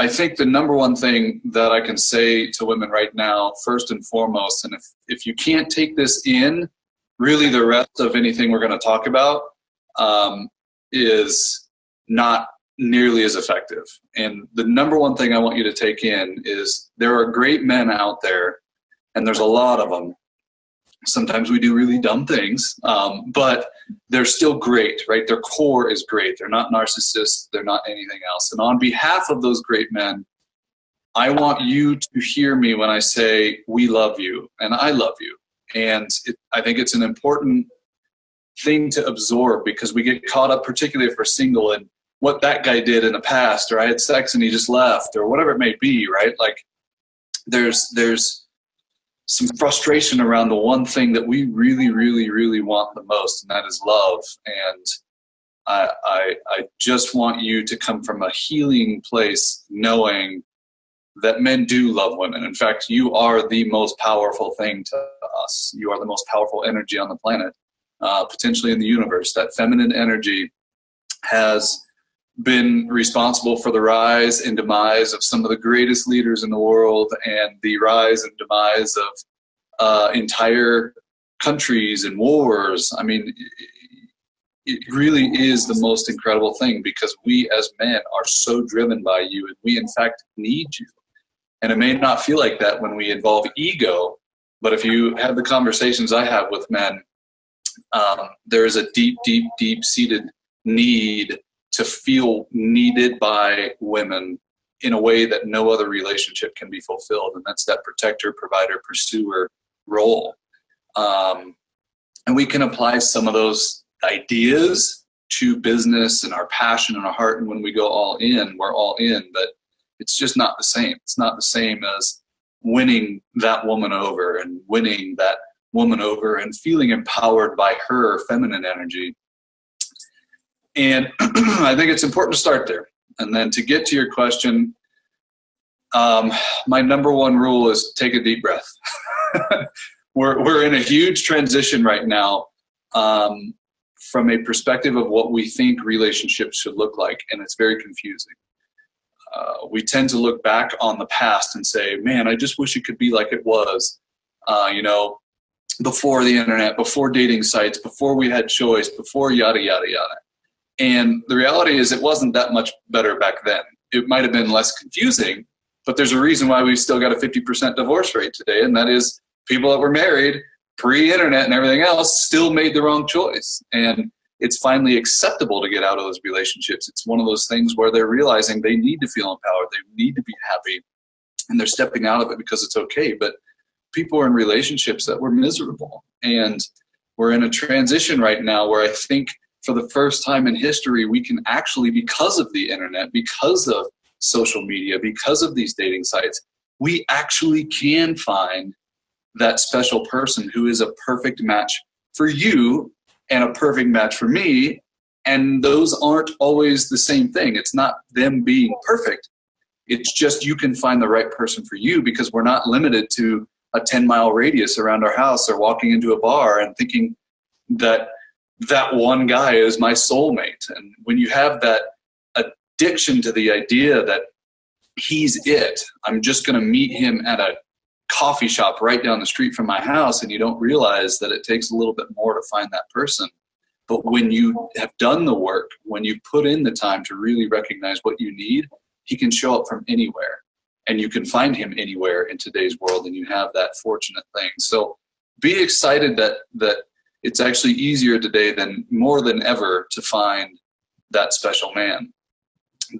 I think the number one thing that I can say to women right now, first and foremost, and if you can't take this in, really the rest of anything we're going to talk about is not nearly as effective. And the number one thing I want you to take in is there are great men out there, and there's a lot of them. Sometimes we do really dumb things, but they're still great, right? Their core is great. They're not narcissists. They're not anything else. And on behalf of those great men, I want you to hear me when I say, we love you and I love you. And I think it's an important thing to absorb, because we get caught up, particularly if we're single, in what that guy did in the past, or I had sex and he just left, or whatever it may be, right? Like there's some frustration around the one thing that we really, really, really want the most, and that is love. And I just want you to come from a healing place, knowing that men do love women. In fact, you are the most powerful thing to us. You are the most powerful energy on the planet, potentially in the universe. That feminine energy has been responsible for the rise and demise of some of the greatest leaders in the world, and the rise and demise of entire countries and wars. I mean, it really is the most incredible thing, because we as men are so driven by you, and we in fact need you. And it may not feel like that when we involve ego, but if you have the conversations I have with men, there is a deep, deep, deep-seated need to feel needed by women in a way that no other relationship can be fulfilled. And that's that protector, provider, pursuer role. And we can apply some of those ideas to business and our passion and our heart. And when we go all in, we're all in, but it's just not the same. It's not the same as winning that woman over and winning that woman over and feeling empowered by her feminine energy. And I think it's important to start there. And then to get to your question, my number one rule is take a deep breath. We're in a huge transition right now from a perspective of what we think relationships should look like, and it's very confusing. We tend to look back on the past and say, man, I just wish it could be like it was, before the internet, before dating sites, before we had choice, before yada, yada, yada. And the reality is it wasn't that much better back then. It might have been less confusing, but there's a reason why we've still got a 50% divorce rate today, and that is people that were married pre-internet and everything else still made the wrong choice. And it's finally acceptable to get out of those relationships. It's one of those things where they're realizing they need to feel empowered, they need to be happy, and they're stepping out of it because it's okay. But people are in relationships that were miserable. And we're in a transition right now where I think for the first time in history, we can actually, because of the internet, because of social media, because of these dating sites, we actually can find that special person who is a perfect match for you and a perfect match for me. And those aren't always the same thing. It's not them being perfect. It's just you can find the right person for you, because we're not limited to a 10-mile radius around our house or walking into a bar and thinking that that one guy is my soulmate. And when you have that addiction to the idea that he's it, I'm just going to meet him at a coffee shop right down the street from my house, and you don't realize that it takes a little bit more to find that person. But when you have done the work, when you put in the time to really recognize what you need, he can show up from anywhere, and you can find him anywhere in today's world, and you have that fortunate thing. So be excited that it's actually easier today than more than ever to find that special man.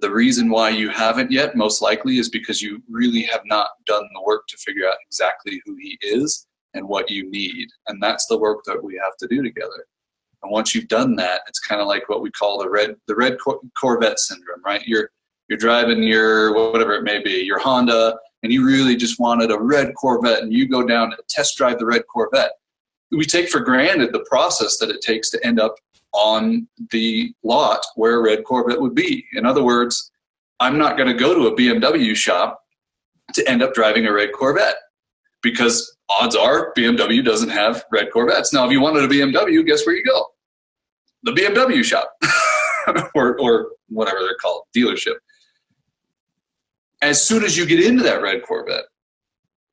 The reason why you haven't yet, most likely, is because you really have not done the work to figure out exactly who he is and what you need. And that's the work that we have to do together. And once you've done that, it's kind of like what we call the red Corvette syndrome, right? You're driving your, whatever it may be, your Honda, and you really just wanted a red Corvette, and you go down and test drive the red Corvette. We take for granted the process that it takes to end up on the lot where a red Corvette would be. In other words, I'm not going to go to a BMW shop to end up driving a red Corvette, because odds are BMW doesn't have red Corvettes. Now, if you wanted a BMW, guess where you go? The BMW shop or whatever they're called, dealership. As soon as you get into that red Corvette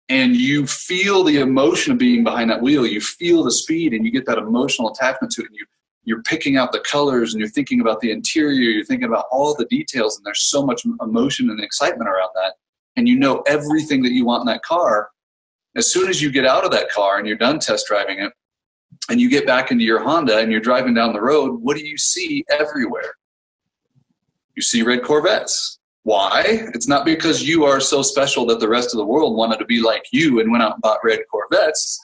and you feel the emotion of being behind that wheel, you feel the speed and you get that emotional attachment to it, and you're picking out the colors and you're thinking about the interior, you're thinking about all the details, and there's so much emotion and excitement around that, and you know everything that you want in that car. As soon as you get out of that car and you're done test driving it and you get back into your Honda and you're driving down the road, what do you see everywhere? You see red Corvettes. Why? It's not because you are so special that the rest of the world wanted to be like you and went out and bought red Corvettes.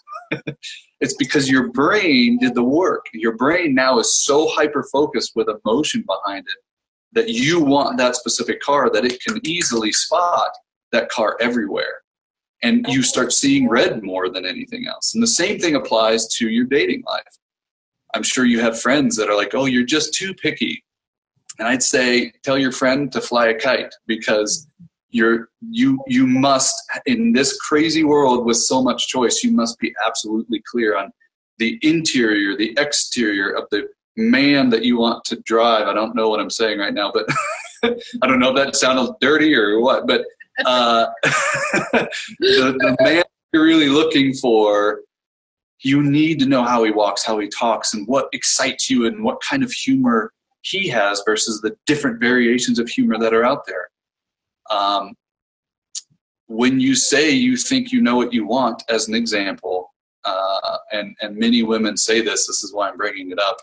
It's because your brain did the work. Your brain now is so hyper-focused with emotion behind it that you want that specific car that it can easily spot that car everywhere. And you start seeing red more than anything else. And the same thing applies to your dating life. I'm sure you have friends that are like, oh, you're just too picky. And I'd say, tell your friend to fly a kite, because you must, in this crazy world with so much choice, you must be absolutely clear on the interior, the exterior of the man that you want to drive. I don't know what I'm saying right now, but I don't know if that sounded dirty or what, but the man you're really looking for, you need to know how he walks, how he talks, and what excites you and what kind of humor he has versus the different variations of humor that are out there. When you say you think you know what you want, as an example, and many women say this is why I'm bringing it up.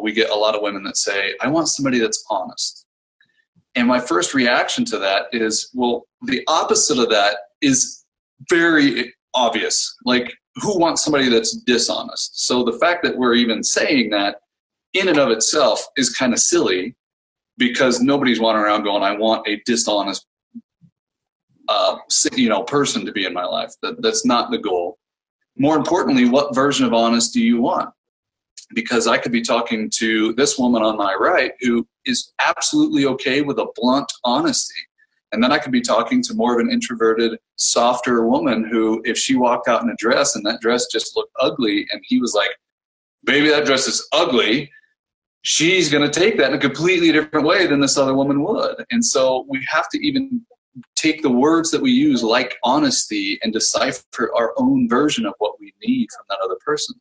We get a lot of women that say, I want somebody that's honest. And my first reaction to that is, well, the opposite of that is very obvious. Like, who wants somebody that's dishonest? So the fact that we're even saying that in and of itself is kind of silly, because nobody's walking around going, I want a dishonest person to be in my life. That's not the goal. More importantly, what version of honest do you want? Because I could be talking to this woman on my right who is absolutely okay with a blunt honesty. And then I could be talking to more of an introverted, softer woman who, if she walked out in a dress and that dress just looked ugly and he was like, baby, that dress is ugly, she's going to take that in a completely different way than this other woman would. And so we have to even take the words that we use, like honesty, and decipher our own version of what we need from that other person.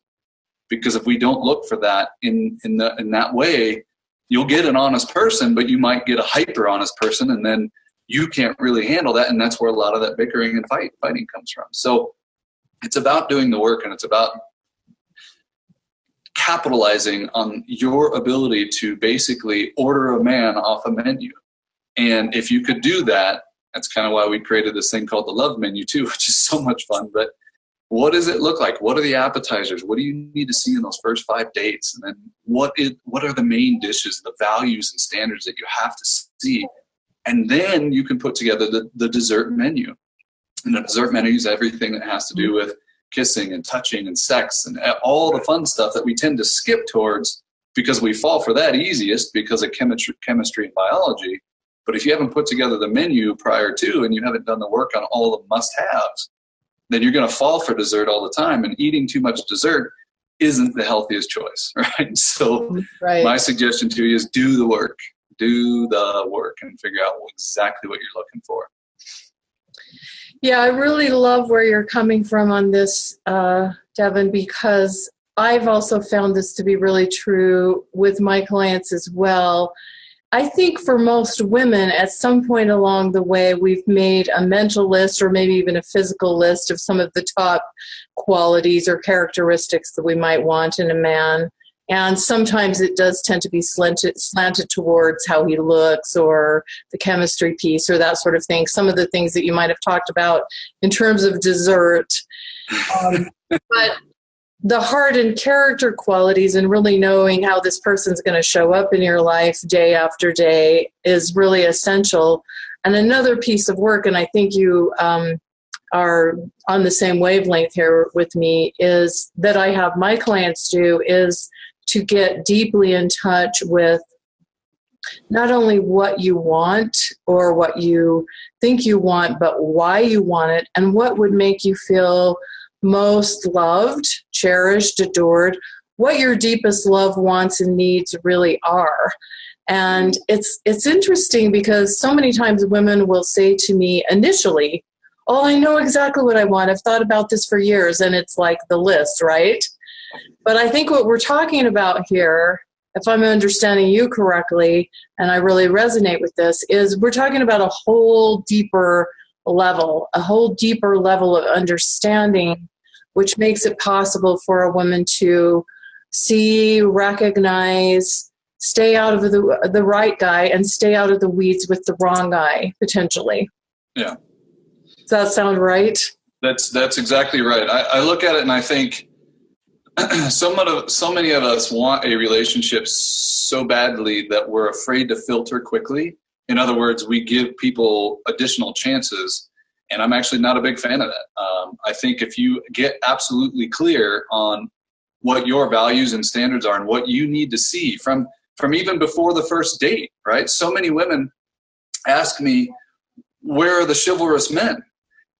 Because if we don't look for that in that way, you'll get an honest person, but you might get a hyper honest person, and then you can't really handle that, and that's where a lot of that bickering and fighting comes from. So it's about doing the work, and it's about capitalizing on your ability to basically order a man off a menu. And if you could do that, that's kind of why we created this thing called the love menu too, which is so much fun. But what does it look like? What are the appetizers? What do you need to see in those first 5 dates? And then what are the main dishes, the values and standards that you have to see? And then you can put together the dessert menu. And the dessert menu is everything that has to do with kissing and touching and sex and all the fun stuff that we tend to skip towards because we fall for that easiest because of chemistry and biology. But if you haven't put together the menu prior to, and you haven't done the work on all the must-haves, then you're going to fall for dessert all the time. And eating too much dessert isn't the healthiest choice, right? So my suggestion to you is do the work. Do the work and figure out exactly what you're looking for. Yeah, I really love where you're coming from on this, Devon, because I've also found this to be really true with my clients as well. I think for most women, at some point along the way, we've made a mental list or maybe even a physical list of some of the top qualities or characteristics that we might want in a man. And sometimes it does tend to be slanted towards how he looks or the chemistry piece or that sort of thing. Some of the things that you might have talked about in terms of dessert. But the heart and character qualities and really knowing how this person's going to show up in your life day after day is really essential. And another piece of work, and I think you are on the same wavelength here with me, is that I have my clients do is to get deeply in touch with not only what you want or what you think you want, but why you want it and what would make you feel most loved, cherished, adored, what your deepest love, wants, and needs really are. And it's interesting because so many times women will say to me initially, oh, I know exactly what I want. I've thought about this for years. And it's like the list, right? But I think what we're talking about here, if I'm understanding you correctly, and I really resonate with this, is we're talking about a whole deeper level of understanding, which makes it possible for a woman to see, recognize, stay out of the right guy and stay out of the weeds with the wrong guy, potentially. Yeah. Does that sound right? That's exactly right. I look at it and I think so many of us want a relationship so badly that we're afraid to filter quickly. In other words, we give people additional chances, and I'm actually not a big fan of that. I think if you get absolutely clear on what your values and standards are and what you need to see from even before the first date, right? So many women ask me, where are the chivalrous men?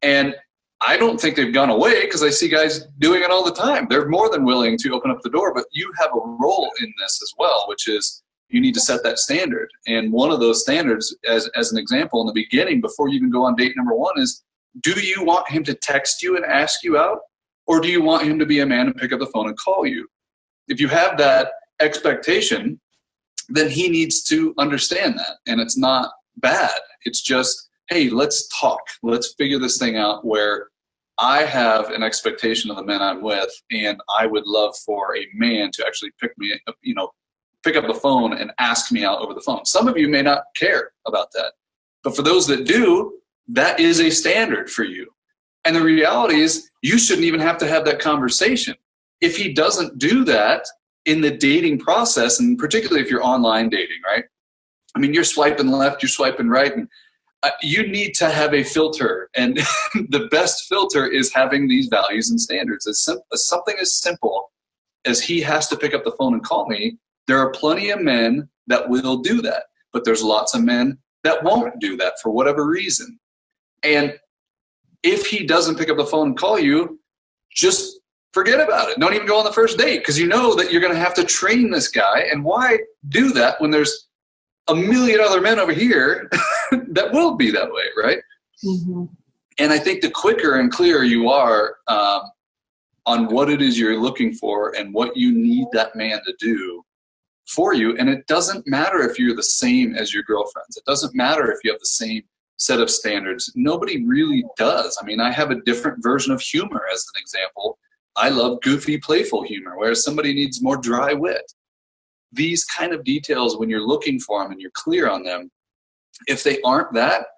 And I don't think they've gone away, because I see guys doing it all the time. They're more than willing to open up the door, but you have a role in this as well, which is you need to set that standard. And one of those standards, as an example, in the beginning, before you even go on date number one, is, do you want him to text you and ask you out? Or do you want him to be a man and pick up the phone and call you? If you have that expectation, then he needs to understand that. And it's not bad. It's just, hey, let's talk. Let's figure this thing out where I have an expectation of the men I'm with, and I would love for a man to actually pick up the phone and ask me out over the phone. Some of you may not care about that, but for those that do, that is a standard for you. And the reality is, you shouldn't even have to have that conversation. If he doesn't do that in the dating process, and particularly if you're online dating, right? I mean, you're swiping left, you're swiping right, and you need to have a filter. And the best filter is having these values and standards. Something as simple as he has to pick up the phone and call me. There are plenty of men that will do that, but there's lots of men that won't do that for whatever reason. And if he doesn't pick up the phone and call you, just forget about it. Don't even go on the first date, because you know that you're going to have to train this guy. And why do that when there's a million other men over here that will be that way, right? Mm-hmm. And I think the quicker and clearer you are on what it is you're looking for and what you need that man to do for you, and it doesn't matter if you're the same as your girlfriends. It doesn't matter if you have the same set of standards. Nobody really does. I mean, I have a different version of humor as an example. I love goofy, playful humor, whereas somebody needs more dry wit. These kind of details, when you're looking for them and you're clear on them, if they aren't that,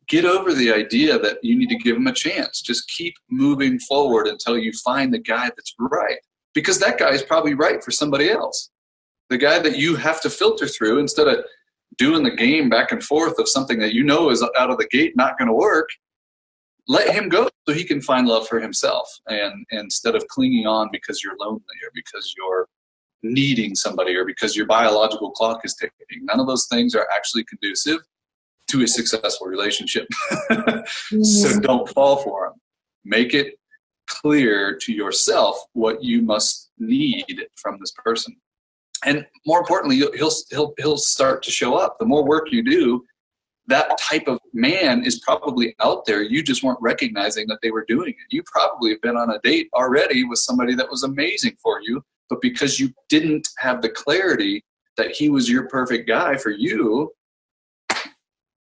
get over the idea that you need to give them a chance. Just keep moving forward until you find the guy that's right, because that guy is probably right for somebody else. The guy that you have to filter through, instead of doing the game back and forth of something that you know is out of the gate not going to work, let him go so he can find love for himself, and instead of clinging on because you're lonely or because you're needing somebody or because your biological clock is ticking. None of those things are actually conducive to a successful relationship. So don't fall for them. Make it clear to yourself what you must need from this person. And more importantly, he'll start to show up. The more work you do, that type of man is probably out there. You just weren't recognizing that they were doing it. You probably have been on a date already with somebody that was amazing for you, but because you didn't have the clarity that he was your perfect guy for you,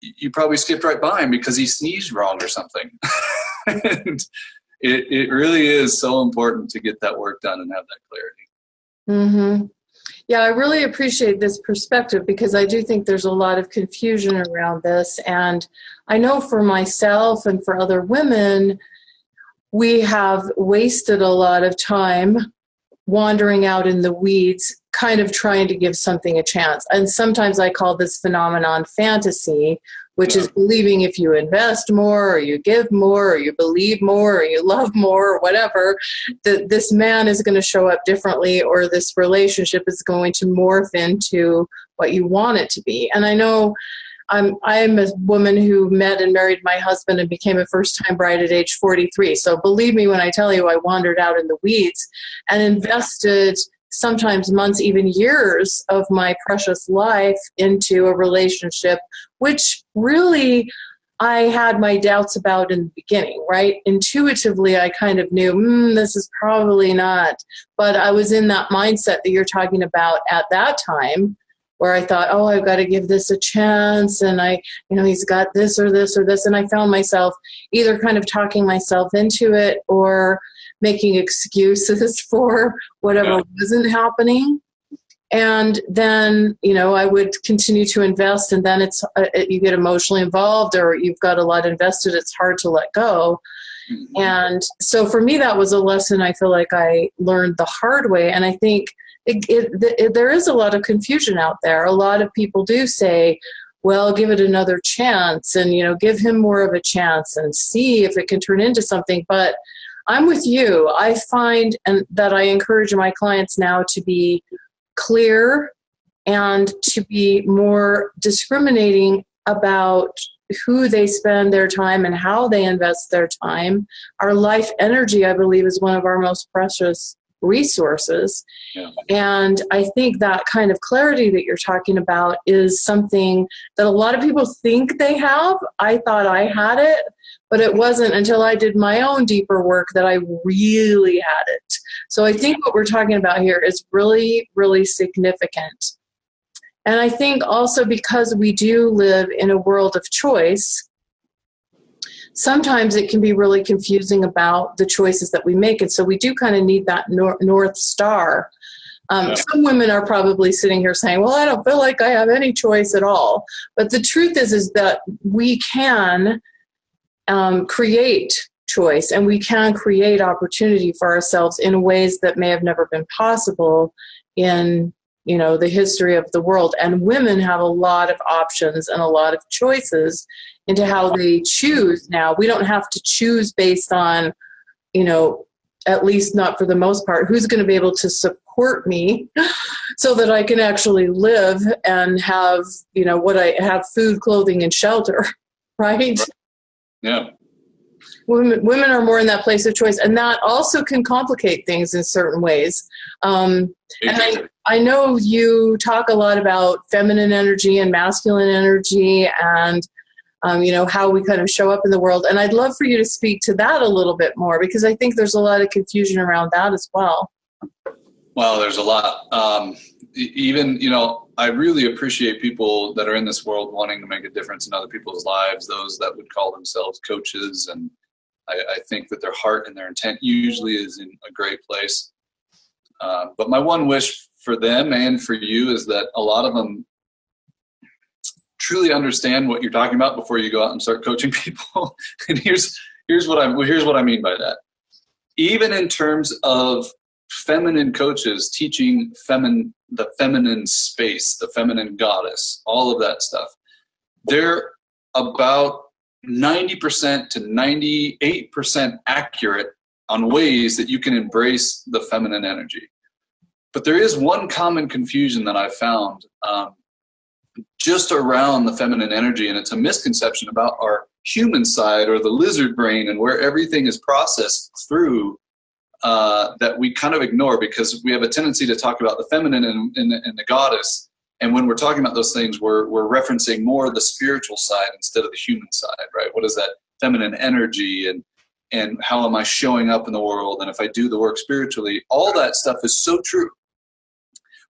you probably skipped right by him because he sneezed wrong or something. And it really is so important to get that work done and have that clarity. Mm-hmm. Yeah, I really appreciate this perspective, because I do think there's a lot of confusion around this. And I know for myself and for other women, we have wasted a lot of time wandering out in the weeds, kind of trying to give something a chance. And sometimes I call this phenomenon fantasy, which is believing if you invest more or you give more or you believe more or you love more or whatever, that this man is going to show up differently, or this relationship is going to morph into what you want it to be. And I know I'm a woman who met and married my husband and became a first-time bride at age 43. So believe me when I tell you, I wandered out in the weeds and invested sometimes months, even years of my precious life into a relationship, which really I had my doubts about in the beginning, right? Intuitively, I kind of knew, this is probably not. But I was in that mindset that you're talking about at that time, where I thought, oh, I've got to give this a chance. And he's got this or this or this. And I found myself either kind of talking myself into it or making excuses for whatever wasn't happening. And then, I would continue to invest, and then you get emotionally involved, or you've got a lot invested. It's hard to let go. Mm-hmm. And so for me, that was a lesson I feel like I learned the hard way. And I think there is a lot of confusion out there. A lot of people do say, well, give it another chance, and, give him more of a chance and see if it can turn into something. But I'm with you. I find that I encourage my clients now to be clear and to be more discriminating about who they spend their time and how they invest their time. Our life energy, I believe, is one of our most precious resources. Yeah. And I think that kind of clarity that you're talking about is something that a lot of people think they have. I thought I had it, but it wasn't until I did my own deeper work that I really had it. So I think what we're talking about here is really, really significant. And I think also because we do live in a world of choice, sometimes it can be really confusing about the choices that we make. And so we do kind of need that North Star. Some women are probably sitting here saying, well, I don't feel like I have any choice at all. But the truth is that we can create choice, and we can create opportunity for ourselves in ways that may have never been possible in the history of the world. And women have a lot of options and a lot of choices into how they choose now. We don't have to choose based on, at least not for the most part, who's going to be able to support me so that I can actually live and have, what I have: food, clothing, and shelter, right? Yeah. Women are more in that place of choice, and that also can complicate things in certain ways. And I know you talk a lot about feminine energy and masculine energy, and how we kind of show up in the world. And I'd love for you to speak to that a little bit more, because I think there's a lot of confusion around that as well. Well, there's a lot. I really appreciate people that are in this world wanting to make a difference in other people's lives, those that would call themselves coaches. And I think that their heart and their intent usually is in a great place. But my one wish for them and for you is that a lot of them truly understand what you're talking about before you go out and start coaching people. And here's what I mean by that. Even in terms of feminine coaches teaching the feminine space, the feminine goddess, all of that stuff, they're about 90% to 98% accurate on ways that you can embrace the feminine energy. But there is one common confusion that I've found just around the feminine energy, and it's a misconception about our human side, or the lizard brain, and where everything is processed through, that we kind of ignore, because we have a tendency to talk about the feminine and the goddess. And when we're talking about those things, we're referencing more the spiritual side instead of the human side, right? What is that feminine energy, and how am I showing up in the world? And if I do the work spiritually, all that stuff is so true.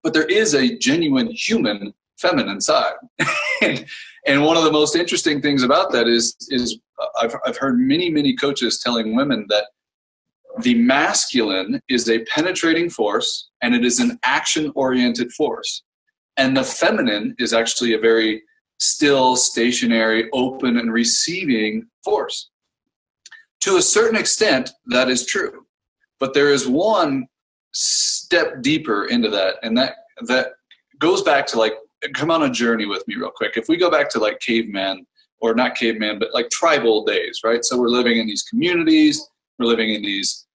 But there is a genuine human feminine side. And one of the most interesting things about that is I've heard many coaches telling women that the masculine is a penetrating force, and it is an action-oriented force. And the feminine is actually a very still, stationary, open, and receiving force. To a certain extent, that is true. But there is one step deeper into that, and that goes back to, like, come on a journey with me real quick. If we go back to, like, caveman, or not caveman, but like tribal days, right? So we're living in these communities, we're living in these,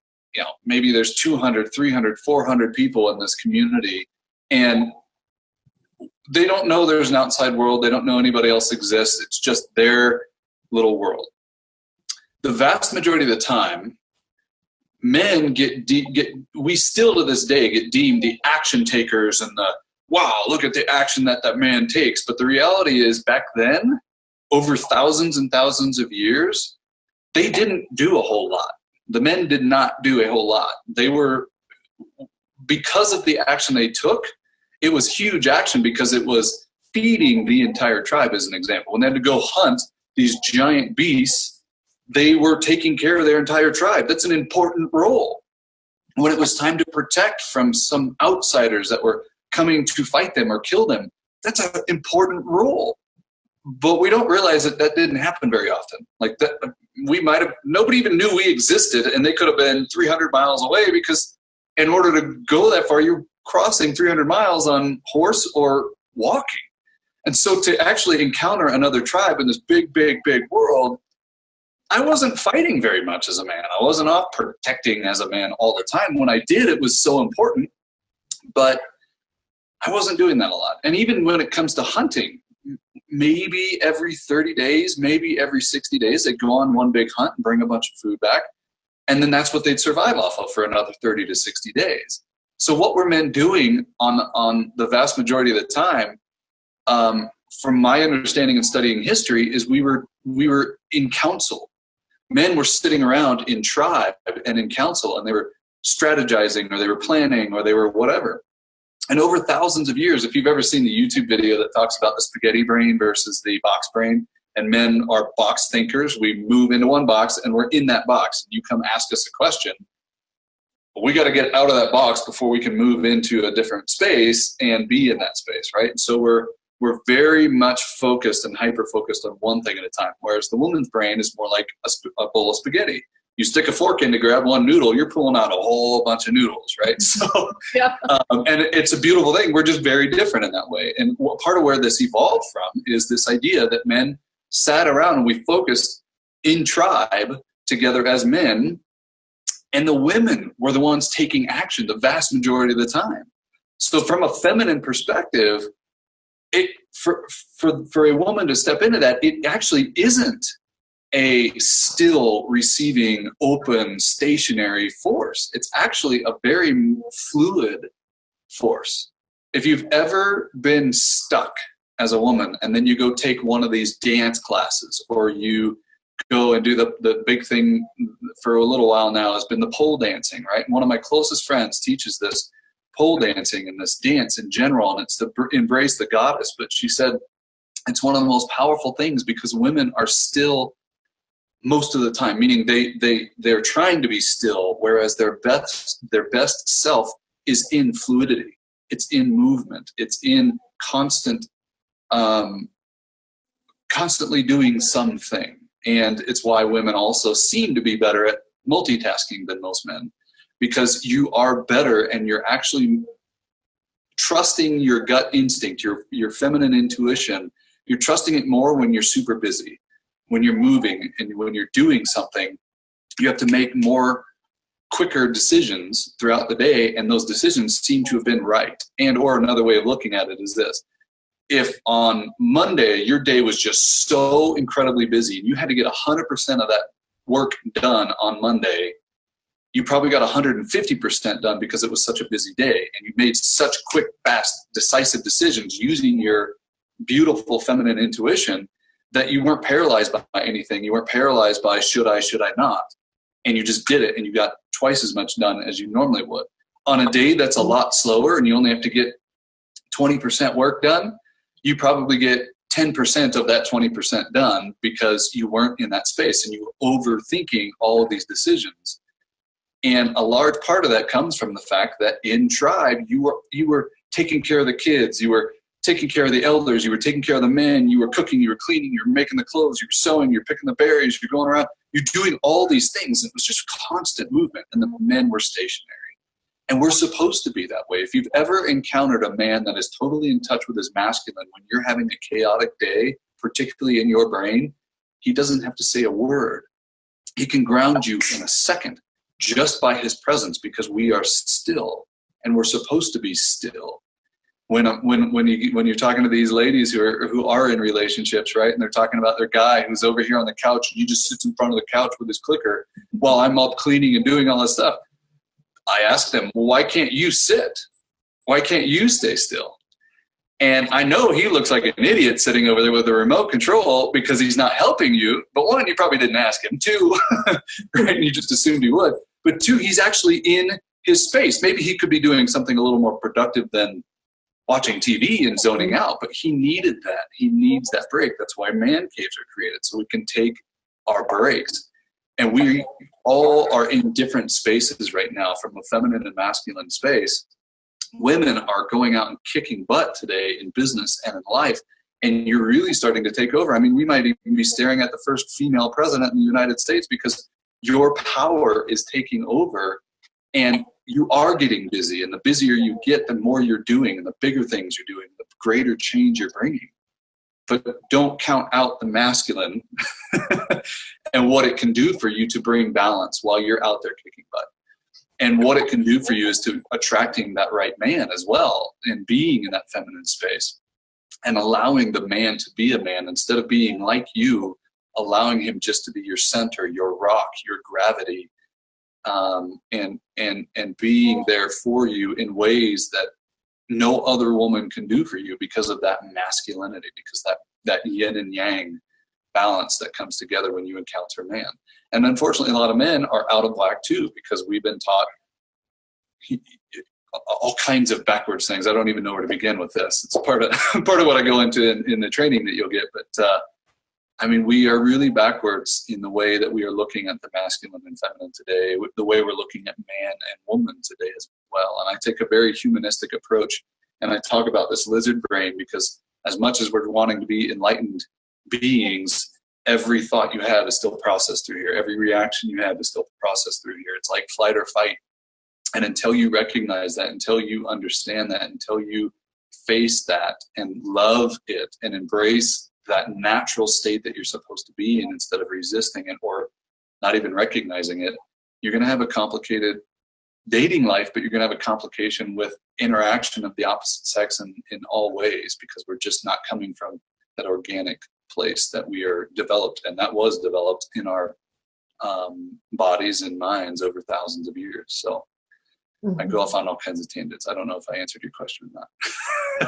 maybe there's 200, 300, 400 people in this community, and they don't know there's an outside world. They don't know anybody else exists. It's just their little world. The vast majority of the time, men we still to this day get deemed the action takers and the, wow, look at the action that man takes. But the reality is, back then, over thousands and thousands of years, they didn't do a whole lot. The men did not do a whole lot. They were, because of the action they took, it was huge action because it was feeding the entire tribe, as an example. When they had to go hunt these giant beasts, they were taking care of their entire tribe. That's an important role. When it was time to protect from some outsiders that were coming to fight them or kill them, that's an important role. But we don't realize that didn't happen very often. Like that, nobody even knew we existed, and they could have been 300 miles away, because in order to go that far, you're crossing 300 miles on horse or walking. And so to actually encounter another tribe in this big, big, big world, I wasn't fighting very much as a man. I wasn't off protecting as a man all the time. When I did, it was so important, but I wasn't doing that a lot. And even when it comes to hunting, maybe every 30 days, maybe every 60 days, they'd go on one big hunt and bring a bunch of food back. And then that's what they'd survive off of for another 30 to 60 days. So what were men doing on the vast majority of the time, from my understanding and studying history, is we were in council. Men were sitting around in tribe and in council, and they were strategizing, or they were planning, or they were whatever. And over thousands of years, if you've ever seen the YouTube video that talks about the spaghetti brain versus the box brain, and men are box thinkers, we move into one box and we're in that box. You come ask us a question, we got to get out of that box before we can move into a different space and be in that space, right? And so we're very much focused and hyper-focused on one thing at a time, whereas the woman's brain is more like a bowl of spaghetti. You stick a fork in to grab one noodle, you're pulling out a whole bunch of noodles, right? So, yeah. And it's a beautiful thing. We're just very different in that way. And part of where this evolved from is this idea that men sat around and we focused in tribe together as men, and the women were the ones taking action the vast majority of the time. So from a feminine perspective, for a woman to step into that, it actually isn't a still receiving, open, stationary force. It's actually a very fluid force. If you've ever been stuck as a woman, and then you go take one of these dance classes, or you go and do the big thing for a little while now has been the pole dancing, right? One of my closest friends teaches this pole dancing and this dance in general, and it's to embrace the goddess. But she said it's one of the most powerful things because women are still most of the time, meaning they're trying to be still, whereas their best self is in fluidity. It's in movement. It's in constantly doing something. And it's why women also seem to be better at multitasking than most men, because you are better and you're actually trusting your gut instinct, your feminine intuition. You're trusting it more when you're super busy, when you're moving and when you're doing something. You have to make more quicker decisions throughout the day, and those decisions seem to have been right. And or another way of looking at it is this: if on Monday your day was just so incredibly busy and you had to get 100% of that work done on Monday, you probably got 150% done because it was such a busy day, and you made such quick, fast, decisive decisions using your beautiful feminine intuition that you weren't paralyzed by anything. You weren't paralyzed by should I not, and you just did it, and you got twice as much done as you normally would. On a day that's a lot slower and you only have to get 20% work done, you probably get 10% of that 20% done because you weren't in that space and you were overthinking all of these decisions. And a large part of that comes from the fact that in tribe, you were taking care of the kids, you were taking care of the elders, you were taking care of the men, you were cooking, you were cleaning, you were making the clothes, you were sewing, you're picking the berries, you're going around, you're doing all these things. It was just constant movement, and the men were stationary. And we're supposed to be that way. If you've ever encountered a man that is totally in touch with his masculine, when you're having a chaotic day, particularly in your brain, he doesn't have to say a word. He can ground you in a second just by his presence, because we are still, and we're supposed to be still. when you're talking to these ladies who are in relationships, right, and they're talking about their guy who's over here on the couch and he just sits in front of the couch with his clicker while I'm up cleaning and doing all this stuff, I ask them, well, why can't you sit? Why can't you stay still? And I know he looks like an idiot sitting over there with the remote control because he's not helping you. But one, you probably didn't ask him. Two, right, and you just assumed he would. But two, he's actually in his space. Maybe he could be doing something a little more productive than watching TV and zoning out. But he needed that. He needs that break. That's why man caves are created, so we can take our breaks. And we all are in different spaces right now, from a feminine and masculine space. Women are going out and kicking butt today in business and in life, and you're really starting to take over. I mean, we might even be staring at the first female president in the United States because your power is taking over, and you are getting busy. And the busier you get, the more you're doing, and the bigger things you're doing, the greater change you're bringing. But don't count out the masculine and what it can do for you to bring balance while you're out there kicking butt. And what it can do for you is to attracting that right man as well, and being in that feminine space and allowing the man to be a man instead of being like you, allowing him just to be your center, your rock, your gravity, and being there for you in ways that no other woman can do for you because of that masculinity, because that yin and yang balance that comes together when you encounter a man. And unfortunately, a lot of men are out of whack too, because we've been taught all kinds of backwards things. I don't even know where to begin with this. It's part of what I go into in the training that you'll get. But I mean, we are really backwards in the way that we are looking at the masculine and feminine today, the way we're looking at man and woman today as well. And I take a very humanistic approach, and I talk about this lizard brain because as much as we're wanting to be enlightened beings, every thought you have is still processed through here. Every reaction you have is still processed through here. It's like flight or fight. And until you recognize that, until you understand that, until you face that and love it and embrace that natural state that you're supposed to be in instead of resisting it or not even recognizing it, you're going to have a complicated dating life, but you're going to have a complication with interaction of the opposite sex in all ways, because we're just not coming from that organic place that we are developed, and that was developed in our bodies and minds over thousands of years. So I go off on all kinds of tangents. I don't know if I answered your question or not.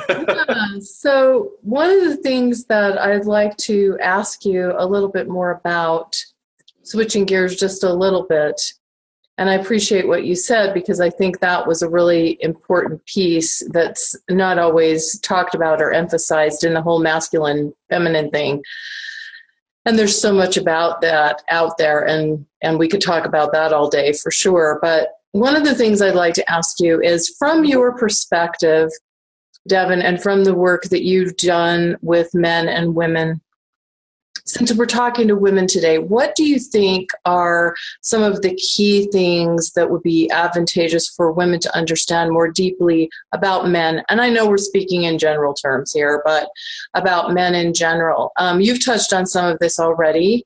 Yeah. So one of the things that I'd like to ask you a little bit more about, switching gears just a little bit, and I appreciate what you said, because I think that was a really important piece that's not always talked about or emphasized in the whole masculine feminine thing. And there's so much about that out there, and we could talk about that all day for sure. But one of the things I'd like to ask you is, from your perspective, Devon, and from the work that you've done with men and women, since we're talking to women today, what do you think are some of the key things that would be advantageous for women to understand more deeply about men? And I know we're speaking in general terms here, but about men in general. You've touched on some of this already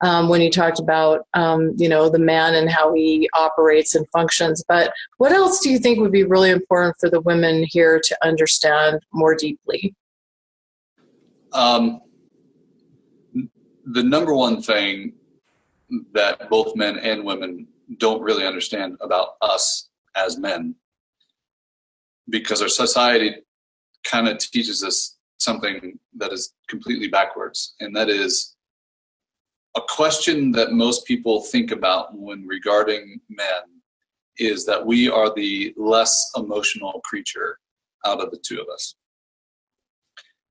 when you talked about, the man and how he operates and functions. But what else do you think would be really important for the women here to understand more deeply? The number one thing that both men and women don't really understand about us as men, because our society kind of teaches us something that is completely backwards, and that is a question that most people think about when regarding men is that we are the less emotional creature out of the two of us.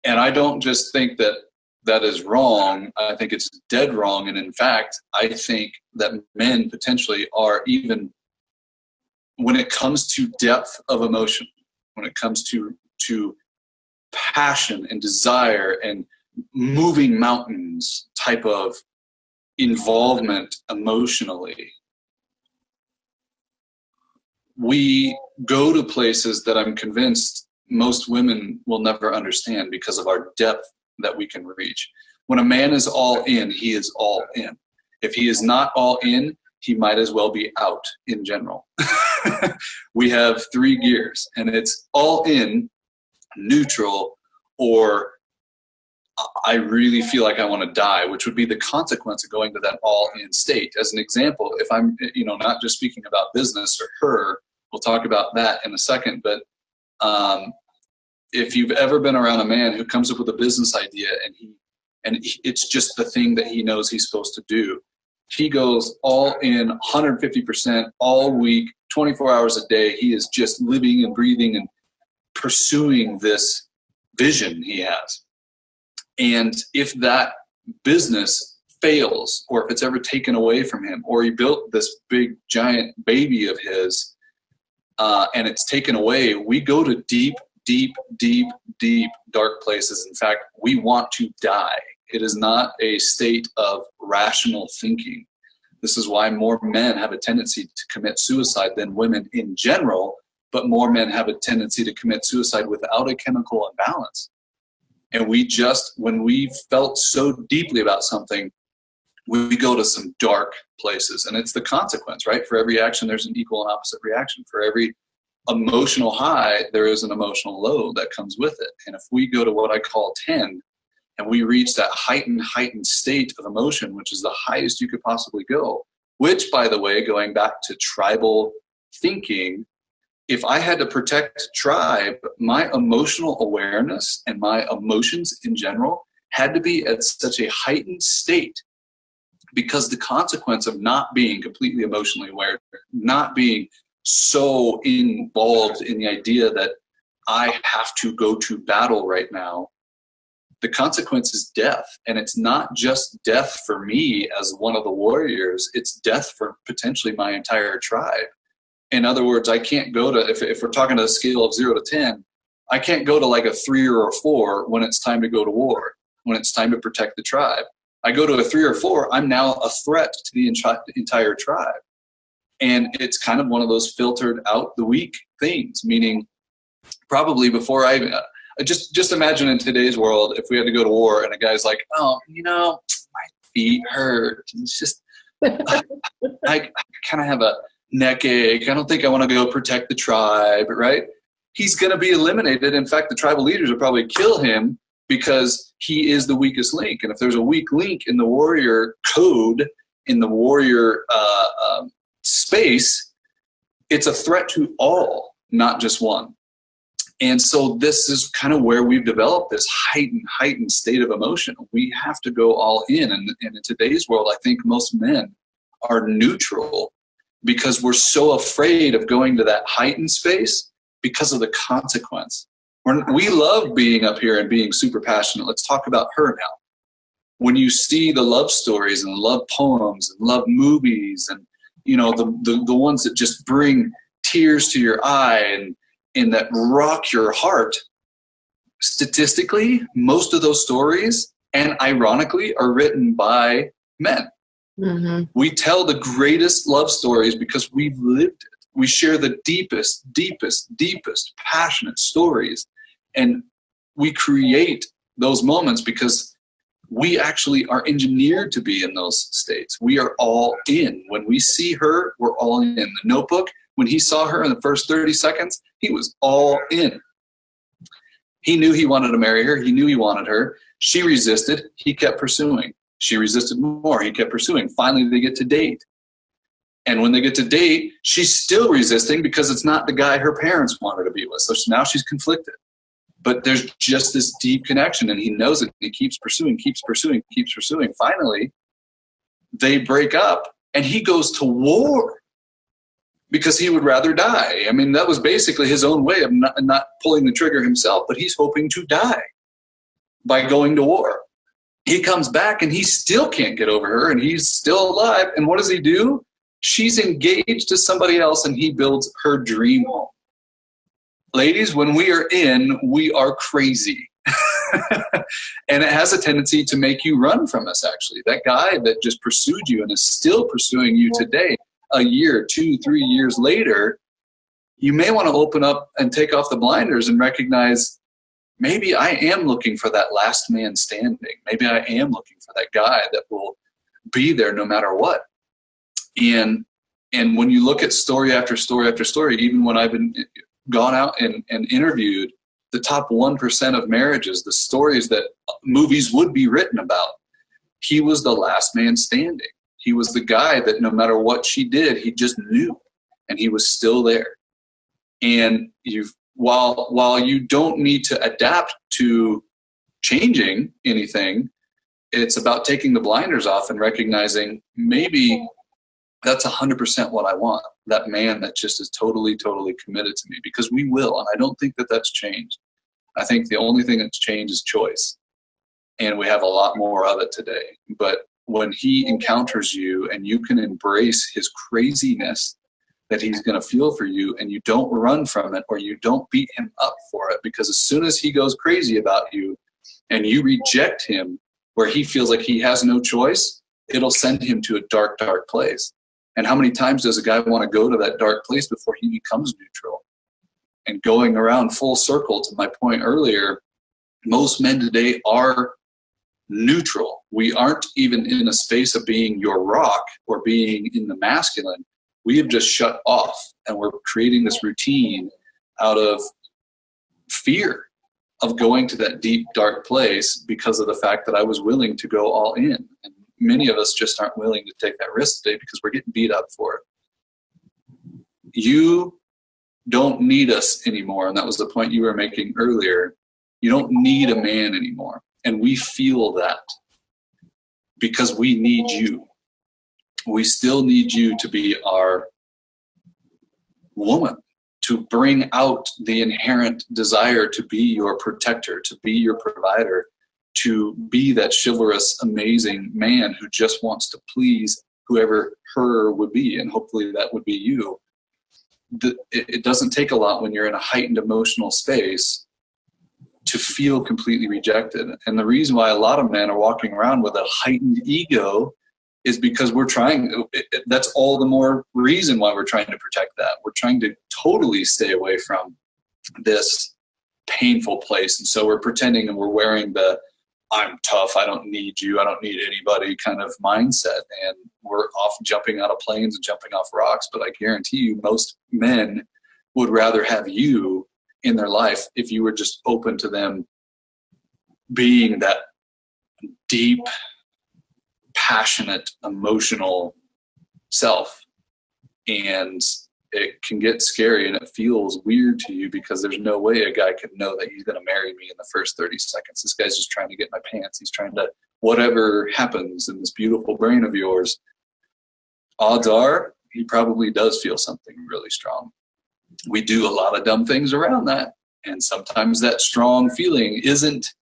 And I don't just think that is wrong. I think it's dead wrong. And in fact, I think that men potentially are, even when it comes to depth of emotion, when it comes to passion and desire and moving mountains type of involvement emotionally, we go to places that I'm convinced most women will never understand because of our depth that we can reach. When a man is all in, he is all in. If he is not all in, he might as well be out in general. We have 3 gears, and it's all in neutral, or I really feel like I want to die, which would be the consequence of going to that all-in state. As an example, if I'm, not just speaking about business or her, we'll talk about that in a second, but if you've ever been around a man who comes up with a business idea and it's just the thing that he knows he's supposed to do, he goes all in 150% all week, 24 hours a day. He is just living and breathing and pursuing this vision he has. And if that business fails, or if it's ever taken away from him, or he built this big giant baby of his and it's taken away, we go to deep, deep, deep, deep dark places. In fact, we want to die. It is not a state of rational thinking. This is why more men have a tendency to commit suicide than women in general, but more men have a tendency to commit suicide without a chemical imbalance. And when we felt so deeply about something, we go to some dark places. And it's the consequence, right? For every action, there's an equal and opposite reaction. For every emotional high, there is an emotional low that comes with it. And if we go to what I call 10, and we reach that heightened state of emotion, which is the highest you could possibly go, which, by the way, going back to tribal thinking, if I had to protect tribe, my emotional awareness and my emotions in general had to be at such a heightened state, because the consequence of not being completely emotionally aware, not being so involved in the idea that I have to go to battle right now, the consequence is death. And it's not just death for me as one of the warriors, it's death for potentially my entire tribe. In other words, I can't go to, if we're talking to a scale of 0 to 10, I can't go to like a 3 or a 4 when it's time to go to war, when it's time to protect the tribe. I go to a 3 or 4, I'm now a threat to the entire tribe. And it's kind of one of those filtered out the weak things, meaning probably before just imagine in today's world, if we had to go to war and a guy's like, oh, my feet hurt. It's just, I kind of have a neck ache. I don't think I want to go protect the tribe, right? He's going to be eliminated. In fact, the tribal leaders will probably kill him because he is the weakest link. And if there's a weak link in the warrior code, in the warrior space, it's a threat to all, not just one. And so this is kind of where we've developed this heightened state of emotion. We have to go all in. And in today's world, I think most men are neutral because we're so afraid of going to that heightened space because of the consequence. We love being up here and being super passionate. Let's talk about her now. When you see the love stories and love poems and love movies and, the ones that just bring tears to your eye and that rock your heart, statistically, most of those stories, and ironically, are written by men. Mm-hmm. We tell the greatest love stories because we've lived it. We share the deepest, passionate stories. And we create those moments because we actually are engineered to be in those states. We are all in. When we see her, we're all in. The Notebook, when he saw her in the first 30 seconds, he was all in. He knew he wanted to marry her. He knew he wanted her. She resisted. He kept pursuing. She resisted more. He kept pursuing. Finally, they get to date. And when they get to date, she's still resisting because it's not the guy her parents wanted to be with. So now she's conflicted. But there's just this deep connection, and he knows it. He keeps pursuing. Finally, they break up, and he goes to war because he would rather die. I mean, that was basically his own way of not pulling the trigger himself, but he's hoping to die by going to war. He comes back, and he still can't get over her, and he's still alive. And what does he do? She's engaged to somebody else, and he builds her dream home. Ladies, when we are in, we are crazy. And it has a tendency to make you run from us, actually. That guy that just pursued you and is still pursuing you today, a year, 2, 3 years later, you may want to open up and take off the blinders and recognize, maybe I am looking for that last man standing. Maybe I am looking for that guy that will be there no matter what. And when you look at story after story after story, even when I've been gone out and interviewed, the top 1% of marriages, the stories that movies would be written about. He was the last man standing. He was the guy that no matter what she did, he just knew, and he was still there. And while you don't need to adapt to changing anything, it's about taking the blinders off and recognizing maybe that's 100% what I want. That man that just is totally, totally committed to me, because we will. And I don't think that that's changed. I think the only thing that's changed is choice. And we have a lot more of it today. But when he encounters you and you can embrace his craziness that he's going to feel for you, and you don't run from it or you don't beat him up for it, because as soon as he goes crazy about you and you reject him where he feels like he has no choice, it'll send him to a dark, dark place. And how many times does a guy want to go to that dark place before he becomes neutral? And going around full circle to my point earlier, most men today are neutral. We aren't even in a space of being your rock or being in the masculine. We have just shut off, and we're creating this routine out of fear of going to that deep, dark place because of the fact that I was willing to go all in. And many of us just aren't willing to take that risk today because we're getting beat up for it. You don't need us anymore. And that was the point you were making earlier. You don't need a man anymore. And we feel that because we need you. We still need you to be our woman, to bring out the inherent desire to be your protector, to be your provider, to be that chivalrous, amazing man who just wants to please whoever her would be. And hopefully that would be you. It doesn't take a lot when you're in a heightened emotional space to feel completely rejected. And the reason why a lot of men are walking around with a heightened ego is because we're trying, that's all the more reason why we're trying to protect that. We're trying to totally stay away from this painful place. And so we're pretending and we're wearing the I'm tough, I don't need you, I don't need anybody kind of mindset. And we're off jumping out of planes and jumping off rocks. But I guarantee you most men would rather have you in their life if you were just open to them being that deep, passionate, emotional self. And it can get scary and it feels weird to you because there's no way a guy could know that he's going to marry me in the first 30 seconds. This guy's just trying to get my pants. He's trying to, whatever happens in this beautiful brain of yours, odds are he probably does feel something really strong. We do a lot of dumb things around that. And sometimes that strong feeling isn't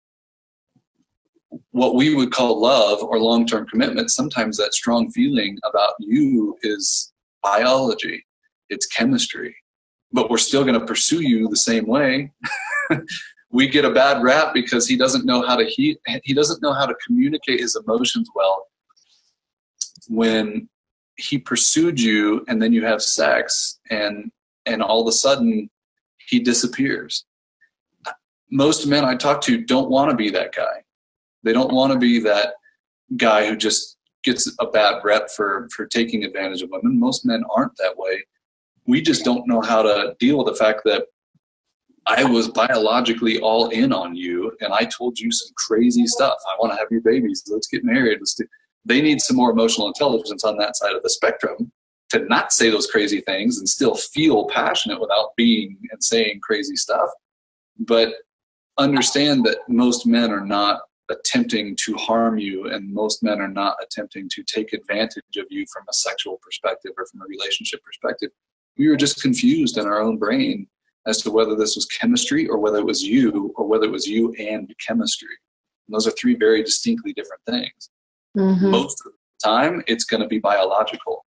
what we would call love or long-term commitment. Sometimes that strong feeling about you is biology. It's chemistry, but we're still going to pursue you the same way. We get a bad rap because he doesn't know how to he doesn't know how to communicate his emotions well. When he pursued you and then you have sex and all of a sudden he disappears. Most men I talk to don't want to be that guy. They don't want to be that guy who just gets a bad rep for taking advantage of women. Most men aren't that way. We just don't know how to deal with the fact that I was biologically all in on you and I told you some crazy stuff. I want to have your babies. Let's get married. They need some more emotional intelligence on that side of the spectrum to not say those crazy things and still feel passionate without being and saying crazy stuff. But understand that most men are not attempting to harm you, and most men are not attempting to take advantage of you from a sexual perspective or from a relationship perspective. We were just confused in our own brain as to whether this was chemistry or whether it was you or whether it was you and chemistry. And those are three very distinctly different things. Mm-hmm. Most of the time, it's going to be biological.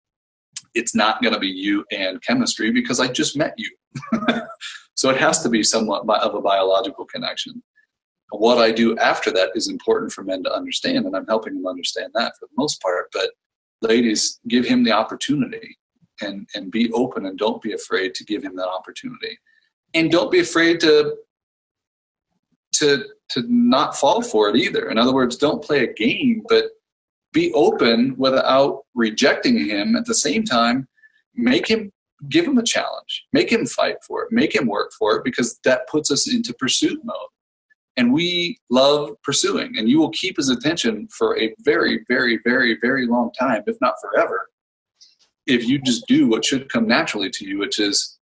It's not going to be you and chemistry because I just met you. So it has to be somewhat of a biological connection. What I do after that is important for men to understand, and I'm helping them understand that for the most part. But ladies, give him the opportunity and be open, and don't be afraid to give him that opportunity. And don't be afraid to not fall for it either. In other words, don't play a game, but be open without rejecting him. At the same time, make him give him a challenge, make him fight for it, make him work for it, because that puts us into pursuit mode. And we love pursuing, and you will keep his attention for a very, very, very, very long time, if not forever, if you just do what should come naturally to you, which is,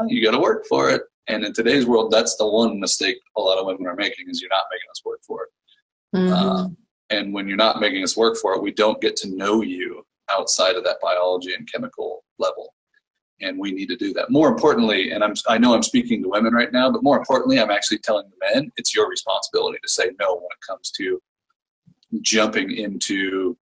you got to work for it. And in today's world, that's the one mistake a lot of women are making, is you're not making us work for it. Mm-hmm. And when you're not making us work for it, we don't get to know you outside of that biology and chemical level. And we need to do that. More importantly, and I know I'm speaking to women right now, but more importantly, I'm actually telling the men, it's your responsibility to say no when it comes to jumping into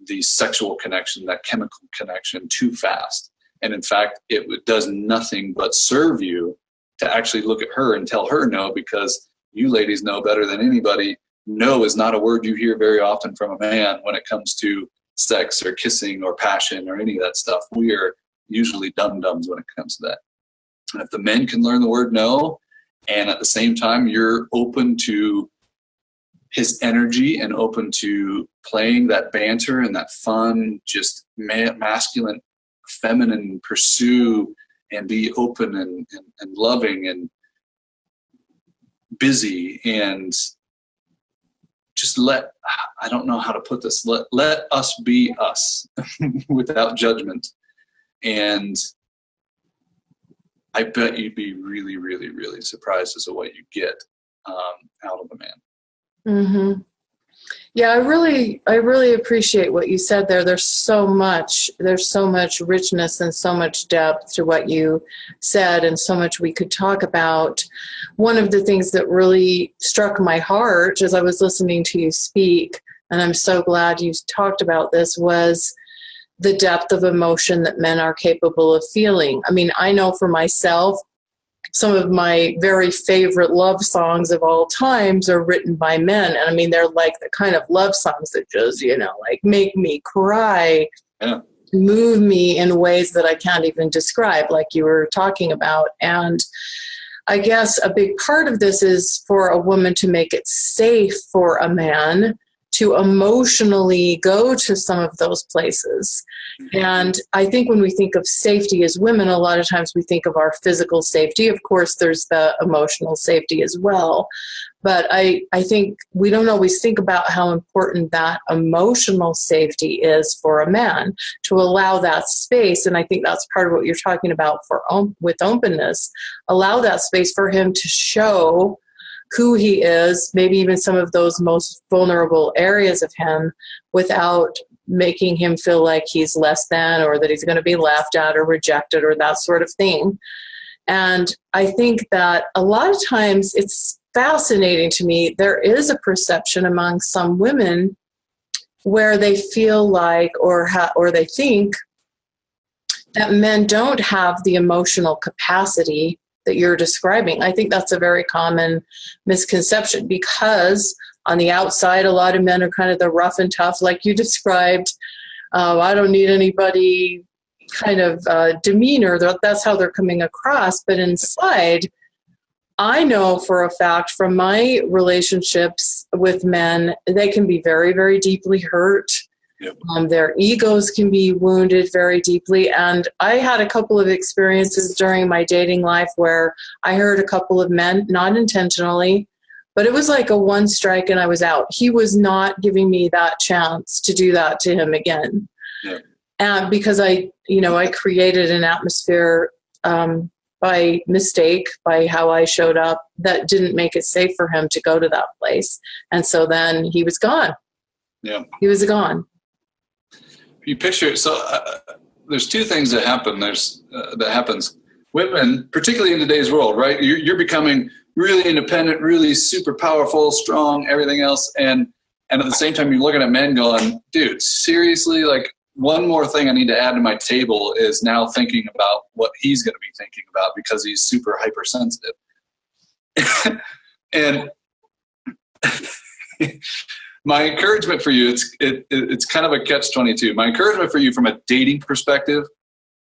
the sexual connection, that chemical connection, too fast. And in fact, it does nothing but serve you to actually look at her and tell her no, because you ladies know better than anybody. No is not a word you hear very often from a man when it comes to sex or kissing or passion or any of that stuff. We are usually dum-dums when it comes to that. And if the men can learn the word no, and at the same time you're open to his energy and open to playing that banter and that fun, just masculine, feminine pursue, and be open and loving and busy, and just I don't know how to put this, let us be us without judgment. And I bet you'd be really, really, really surprised as to what you get out of a man. Mm-hmm. Yeah, I really appreciate what you said there. There's so much richness and so much depth to what you said, and so much we could talk about. One of the things that really struck my heart as I was listening to you speak, and I'm so glad you talked about this, was the depth of emotion that men are capable of feeling. I mean, I know for myself, some of my very favorite love songs of all times are written by men. And I mean, they're like the kind of love songs that just, like make me cry, move me in ways that I can't even describe, like you were talking about. And I guess a big part of this is for a woman to make it safe for a man to emotionally go to some of those places. And I think when we think of safety as women, a lot of times we think of our physical safety. Of course, there's the emotional safety as well. But I think we don't always think about how important that emotional safety is for a man, to allow that space. And I think that's part of what you're talking about with openness. Allow that space for him to show who he is, maybe even some of those most vulnerable areas of him, without making him feel like he's less than, or that he's going to be laughed at or rejected or that sort of thing. And I think that a lot of times it's fascinating to me, there is a perception among some women where they feel like or they think that men don't have the emotional capacity that you're describing. I think that's a very common misconception, because on the outside, a lot of men are kind of the rough and tough, like you described. I don't need anybody kind of demeanor. That's how they're coming across. But inside, I know for a fact from my relationships with men, they can be very, very deeply hurt. Yep. Their egos can be wounded very deeply. And I had a couple of experiences during my dating life where I hurt a couple of men, not intentionally, but it was like a one strike and I was out. He was not giving me that chance to do that to him again. Yeah. And because I created an atmosphere by mistake, by how I showed up, that didn't make it safe for him to go to that place. And so then he was gone. Yeah. He was gone. You picture, so there's two things that happen. That happens. Women, particularly in today's world, right? You're becoming really independent, really super powerful, strong, everything else. And at the same time, you're looking at men going, dude, seriously, like one more thing I need to add to my table is now thinking about what he's going to be thinking about because he's super hypersensitive. And my encouragement for you, it's kind of a catch-22. My encouragement for you from a dating perspective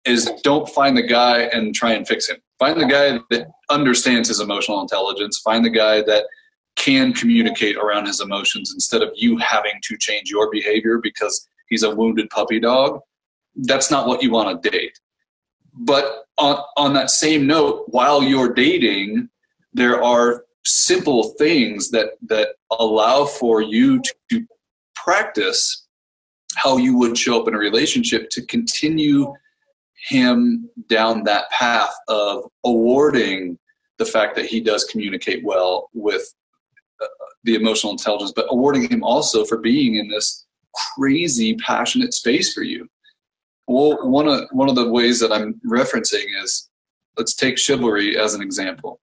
is don't find the guy and try and fix him. Find the guy that understands his emotional intelligence. Find the guy that can communicate around his emotions instead of you having to change your behavior because he's a wounded puppy dog. that's not what you want to date. But on that same note, while you're dating, there are simple things that allow for you to practice how you would show up in a relationship to continue him down that path of awarding the fact that he does communicate well with the emotional intelligence, but awarding him also for being in this crazy passionate space for you. Well, one of the ways that I'm referencing is, let's take chivalry as an example.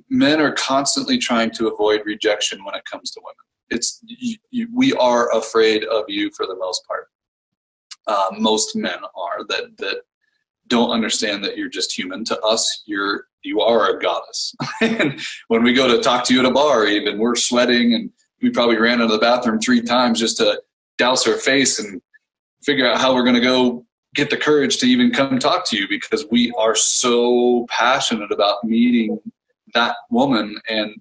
Men are constantly trying to avoid rejection when it comes to women. We are afraid of you for the most part. Most men are that don't understand that you're just human. To us, you are a goddess. And when we go to talk to you at a bar, even, we're sweating, and we probably ran out of the bathroom 3 times just to douse our face and figure out how we're going to go get the courage to even come talk to you, because we are so passionate about meeting that woman. And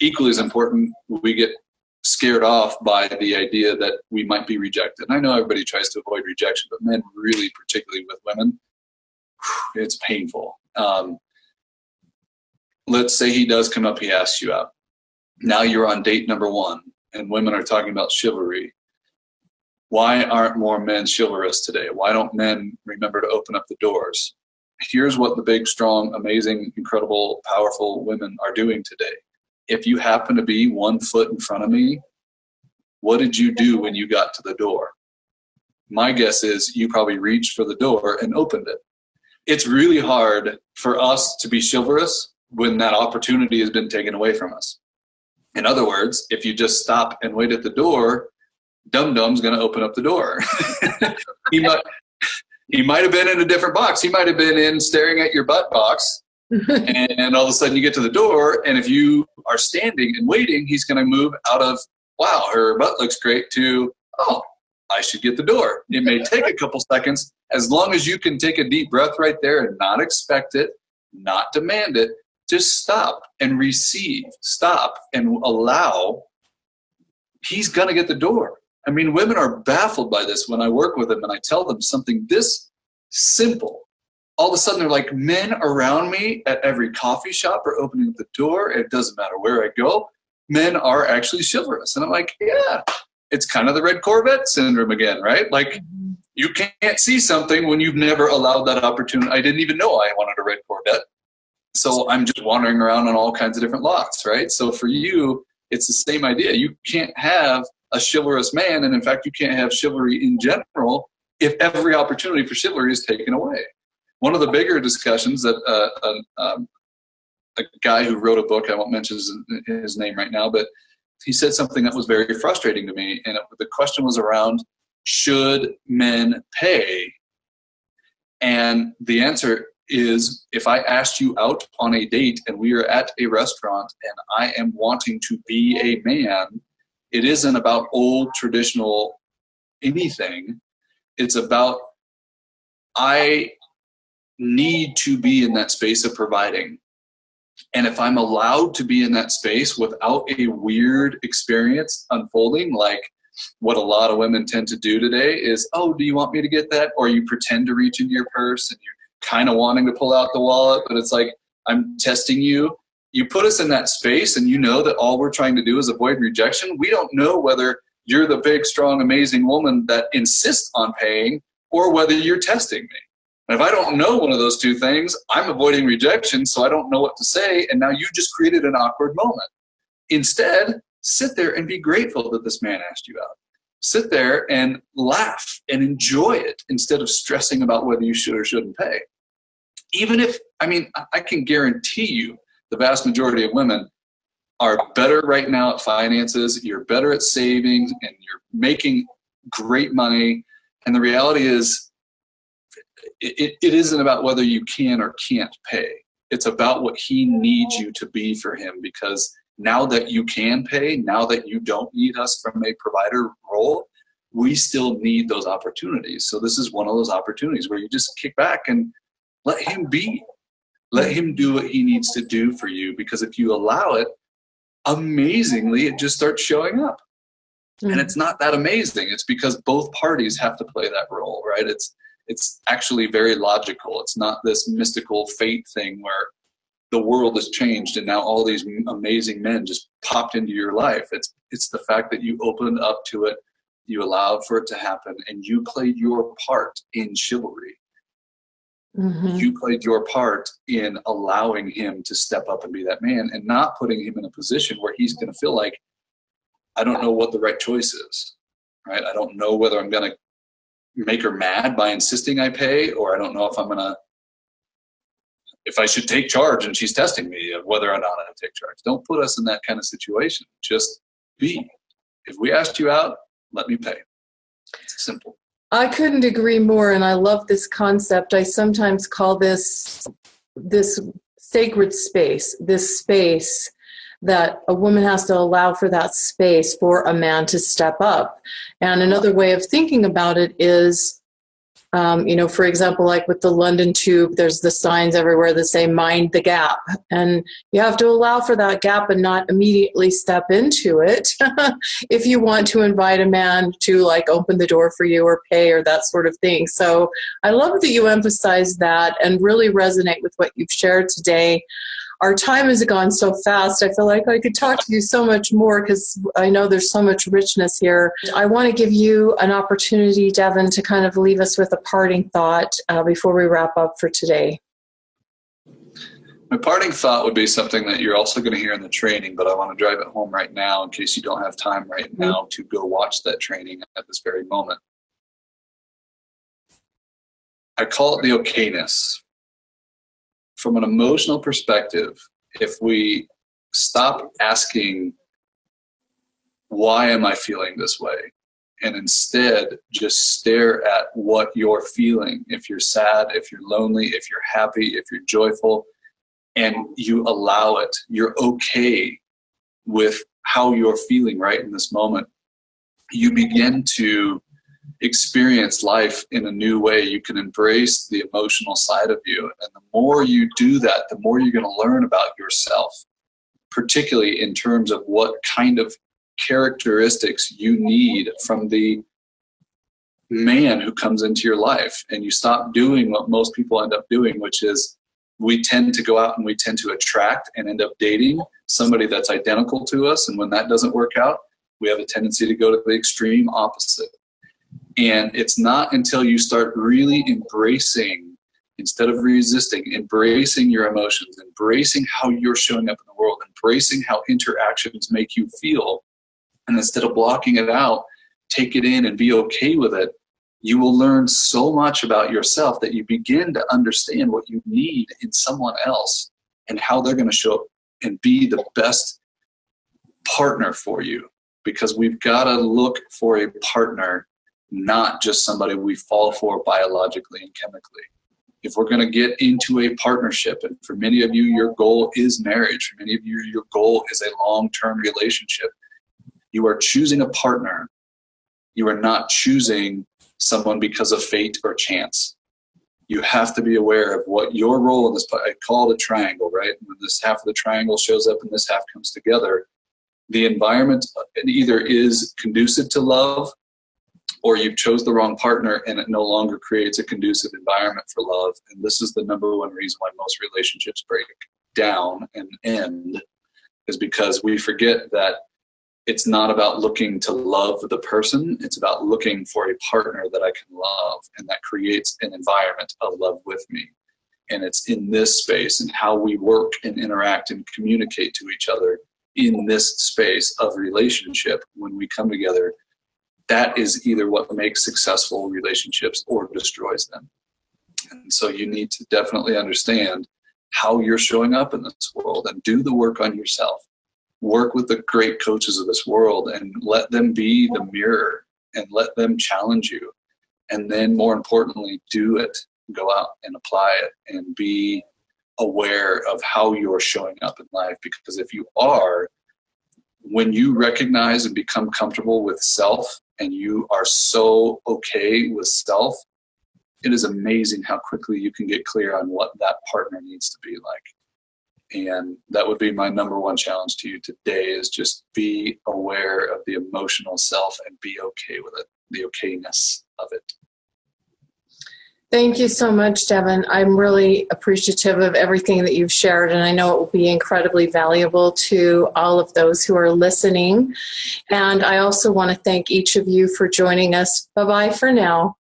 equally as important, we get scared off by the idea that we might be rejected. And I know everybody tries to avoid rejection, but men really, particularly with women, it's painful. Let's say he does come up, he asks you out. Now you're on date number 1, and women are talking about chivalry. Why aren't more men chivalrous today? Why don't men remember to open up the doors? Here's what the big, strong, amazing, incredible, powerful women are doing today. If you happen to be 1 foot in front of me, what did you do when you got to the door? My guess is you probably reached for the door and opened it. It's really hard for us to be chivalrous when that opportunity has been taken away from us. In other words, if you just stop and wait at the door, Dum-Dum's going to open up the door. He might have been in a different box. He might have been in staring at your butt box. And all of a sudden you get to the door, and if you are standing and waiting, he's going to move out of, wow, her butt looks great, to, oh, I should get the door. It may take a couple seconds. As long as you can take a deep breath right there and not expect it, not demand it, just stop and receive. Stop and allow. He's going to get the door. I mean, women are baffled by this when I work with them and I tell them something this simple. All of a sudden they're like, men around me at every coffee shop are opening the door. It doesn't matter where I go. Men are actually chivalrous. And I'm like, yeah, it's kind of the red Corvette syndrome again, right? Like, you can't see something when you've never allowed that opportunity. I didn't even know I wanted a red Corvette. So I'm just wandering around on all kinds of different lots, right? So for you, it's the same idea. You can't have a chivalrous man, and in fact, you can't have chivalry in general if every opportunity for chivalry is taken away. One of the bigger discussions that a guy who wrote a book, I won't mention his name right now, but he said something that was very frustrating to me, and the question was around, should men pay? And the answer is, if I asked you out on a date and we are at a restaurant and I am wanting to be a man, it isn't about old traditional anything. It's about, I need to be in that space of providing. And if I'm allowed to be in that space without a weird experience unfolding, like what a lot of women tend to do today is, oh, do you want me to get that? Or you pretend to reach into your purse and you're kind of wanting to pull out the wallet, but it's like, I'm testing you. You put us in that space and you know that all we're trying to do is avoid rejection. We don't know whether you're the big, strong, amazing woman that insists on paying or whether you're testing me. And if I don't know one of those two things, I'm avoiding rejection, so I don't know what to say, and now you just created an awkward moment. Instead, sit there and be grateful that this man asked you out. Sit there and laugh and enjoy it instead of stressing about whether you should or shouldn't pay. Even if, I can guarantee you the vast majority of women are better right now at finances, you're better at savings, and you're making great money. And the reality is, it isn't about whether you can or can't pay. It's about what he needs you to be for him, because now that you can pay, now that you don't need us from a provider role, we still need those opportunities. So this is one of those opportunities where you just kick back and let him be. Let him do what he needs to do for you, because if you allow it, amazingly, it just starts showing up. And it's not that amazing. It's because both parties have to play that role, right? It's actually very logical. It's not this mystical fate thing where the world has changed and now all these amazing men just popped into your life. It's the fact that you opened up to it, you allowed for it to happen, and you played your part in chivalry. You played your part in allowing him to step up and be that man, and not putting him in a position where he's going to feel like, I don't know what the right choice is, right? I don't know whether I'm going to make her mad by insisting I pay, or I don't know if I should take charge and she's testing me of whether or not I take charge. Don't put us in that kind of situation. Just be. If we asked you out, let me pay. It's simple. I couldn't agree more, and I love this concept. I sometimes call this sacred space, this space that a woman has to allow for that space for a man to step up. And another way of thinking about it is, for example, like with the London Tube, there's the signs everywhere that say mind the gap. And you have to allow for that gap and not immediately step into it if you want to invite a man to like open the door for you or pay or that sort of thing. So I love that you emphasize that and really resonate with what you've shared today. Our time has gone so fast. I feel like I could talk to you so much more because I know there's so much richness here. I want to give you an opportunity, Devon, to kind of leave us with a parting thought before we wrap up for today. My parting thought would be something that you're also going to hear in the training, but I want to drive it home right now in case you don't have time right now to go watch that training at this very moment. I call it the okayness. From an emotional perspective, if we stop asking, why am I feeling this way? And instead just stare at what you're feeling. If you're sad, if you're lonely, if you're happy, if you're joyful, and you allow it, you're okay with how you're feeling right in this moment, you begin to experience life in a new way. You can embrace the emotional side of you. And the more you do that, the more you're going to learn about yourself, particularly in terms of what kind of characteristics you need from the man who comes into your life. And you stop doing what most people end up doing, which is we tend to go out and we tend to attract and end up dating somebody that's identical to us. And when that doesn't work out, we have a tendency to go to the extreme opposite. And it's not until you start really embracing, instead of resisting, embracing your emotions, embracing how you're showing up in the world, embracing how interactions make you feel, and instead of blocking it out, take it in and be okay with it, you will learn so much about yourself that you begin to understand what you need in someone else and how they're going to show up and be the best partner for you. Because we've got to look for a partner, not just somebody we fall for biologically and chemically. If we're going to get into a partnership, and for many of you, your goal is marriage. For many of you, your goal is a long-term relationship. You are choosing a partner. You are not choosing someone because of fate or chance. You have to be aware of what your role in this, I call it a triangle, right? When this half of the triangle shows up and this half comes together, the environment either is conducive to love, or you've chose the wrong partner and it no longer creates a conducive environment for love. And this is the number one reason why most relationships break down and end, is because we forget that it's not about looking to love the person. It's about looking for a partner that I can love, and that creates an environment of love with me. And it's in this space and how we work and interact and communicate to each other in this space of relationship when we come together. That is either what makes successful relationships or destroys them. And so you need to definitely understand how you're showing up in this world and do the work on yourself. Work with the great coaches of this world and let them be the mirror and let them challenge you. And then more importantly, do it. Go out and apply it and be aware of how you're showing up in life. Because if you are, when you recognize and become comfortable with self, and you are so okay with self, it is amazing how quickly you can get clear on what that partner needs to be like. And that would be my number one challenge to you today, is just be aware of the emotional self and be okay with it, the okayness of it. Thank you so much, Devon. I'm really appreciative of everything that you've shared, and I know it will be incredibly valuable to all of those who are listening. And I also want to thank each of you for joining us. Bye-bye for now.